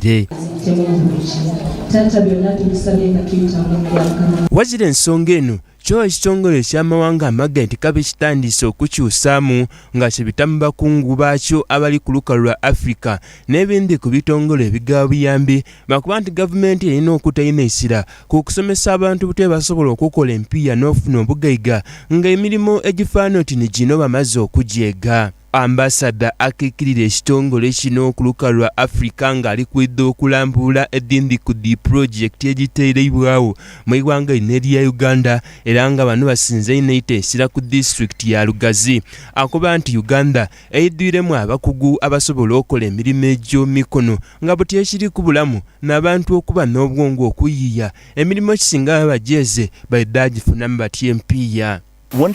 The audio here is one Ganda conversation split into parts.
bweggwire. Wazira ensonga eno kyo ekitongole eky'amawanga amagatte nti kabe kitandise okukyusaamu nga kibita mu bakungu baakyo abali ku lukalu lwa Africa n'ebindi ku bitongole ebigawa buyambi bakuba nti gavumenti erina okutayinaisira ku kusomesa abantu bute basobola okukola empiya n'okufuna obugaiga nga emirimu egifaana oti ne gino bamaze okugyega. Ambassador akikirira ekitongole kino ku lukalu lwa Africa ng'ali kwidde okulambula eddindi ku di project egiteereibwawo mu iwanga erya Uganda era nga bano basinze inaitesira ku district ya Lugazi. Akuba nti Uganda eyiddwiremu abakugu abasobola okukola emirimu egy'omikono nga buti ekiri ku bulamu n'abantu okuba n'obwongo okuyiiya emirimu ekisinga bagyeze bayidde agifunamu batya empiya. One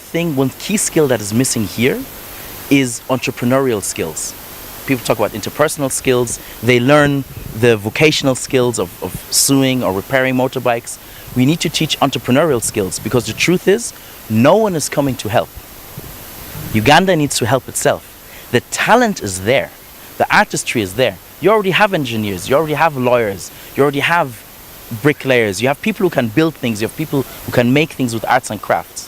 key skill that is missing here is entrepreneurial skills. People talk about interpersonal skills. They learn the vocational skills of sewing or repairing motorbikes. We need to teach entrepreneurial skills because the truth is, no one is coming to help. Uganda needs to help itself. The talent is there. The artistry is there. You already have engineers. You already have lawyers. You already have bricklayers. You have people who can build things. You have people who can make things with arts and crafts.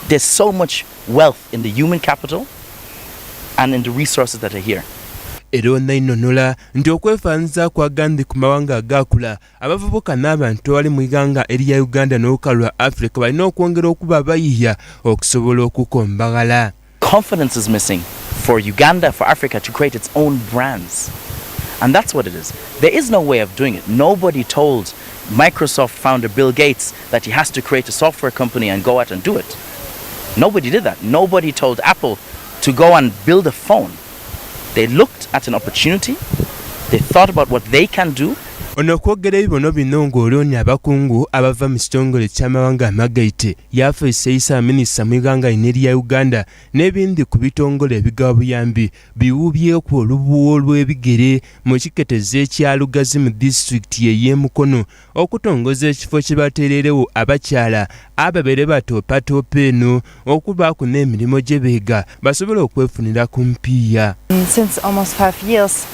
There's so much wealth in the human capital and in the resources that are here. Era onnayinonola nti okwefaanyiza kwa Gandhi ku mawanga agaakula abavubuka n'abantu abali mu iganga erya Uganda n'olukalu lwa Africa balina okwongera okuba abayiiya okusobola okukombagala. Confidence is missing for Uganda, for Africa to create its own brands. And that's what it is. There is no way of doing it. Nobody told Microsoft founder Bill Gates that he has to create a software company and go out and do it. Nobody did that. Nobody told Apple to go and build a phone. They looked at an opportunity, they thought about what they can do. Ono kwogera ebibono bino ng'olonye abakungu abava mu kitongole ky'amawanga amagatte yafeesa Isa minisita mu iganga erya Uganda n'ebindi ku bitongole ebigawa buyambi biwubyeko olubuwo lw'ebigere mu kiketeze ekya Lugazi mu disitulikiti y'Emukono okutongoza ekifo kye bateererewo abakyala ababeere batoopatoopa eno okubaako n'emirimu gye beega basobole okwefunira ku mpiya. Since almost 5 years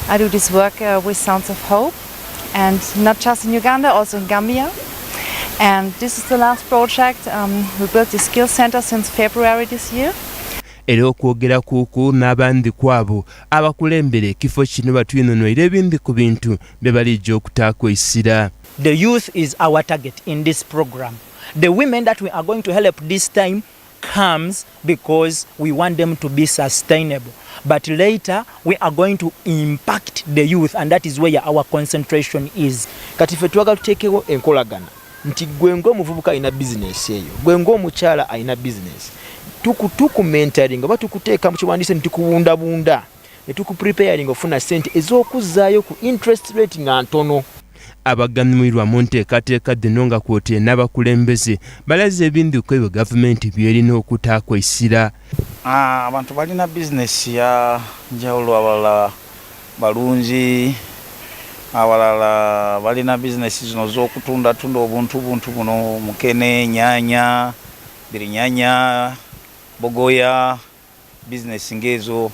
I do this work with Sounds of Hope. And not just in Uganda, also in Gambia. And this is the last project. We built the skills center since February this year. Era okwogera kuku n'abandi kwabo abakulembera ekifo kino batwinonoera ebindi ku bintu bye balijja okutaakwesira. The youth is our target in this program. The women that we are going to help this time comes because we want them to be sustainable. But later we are going to impact the youth, and that is where our concentration is. Kati ffe twagala tuteekewo enkolagana nti gwe ng'omuvubuka alina bizinesi eyo, gwe ng'omukyala alina bizinesi, tuku mentoring oba tukuteeka mu kiwandiise ne tukuwundabunda ne tukupreparing ofuna ssente ez'okuzzaayo ku interest rate nga ntono. Abaganyumirwa mu nteekateeka zino nga kw'ote n'abakulembeze balaze ebindi ku ebyo gavumenti by'erina okutaakwesira. Abantu balina bizinesi ya njawulo, abalala balungi, abalala balina bizinesi zino z'okutunda obuntu buno, mukene, nyaanya, birinyanya, bogoya, bizinesi ng'ezo.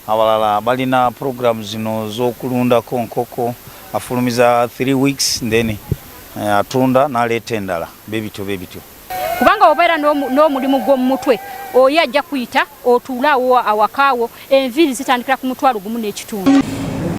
Abalala balina program zino z'okulundako nkoko, afulumiza 3 weeks then atunda n'aleeta endala bebityo. Kubanga obeera n'omulimu gw'omu mutwe oyo ajja kuyita otuulaawo awakaawo enviiri zitandikira ku mutwalo gumu n'ekitundu.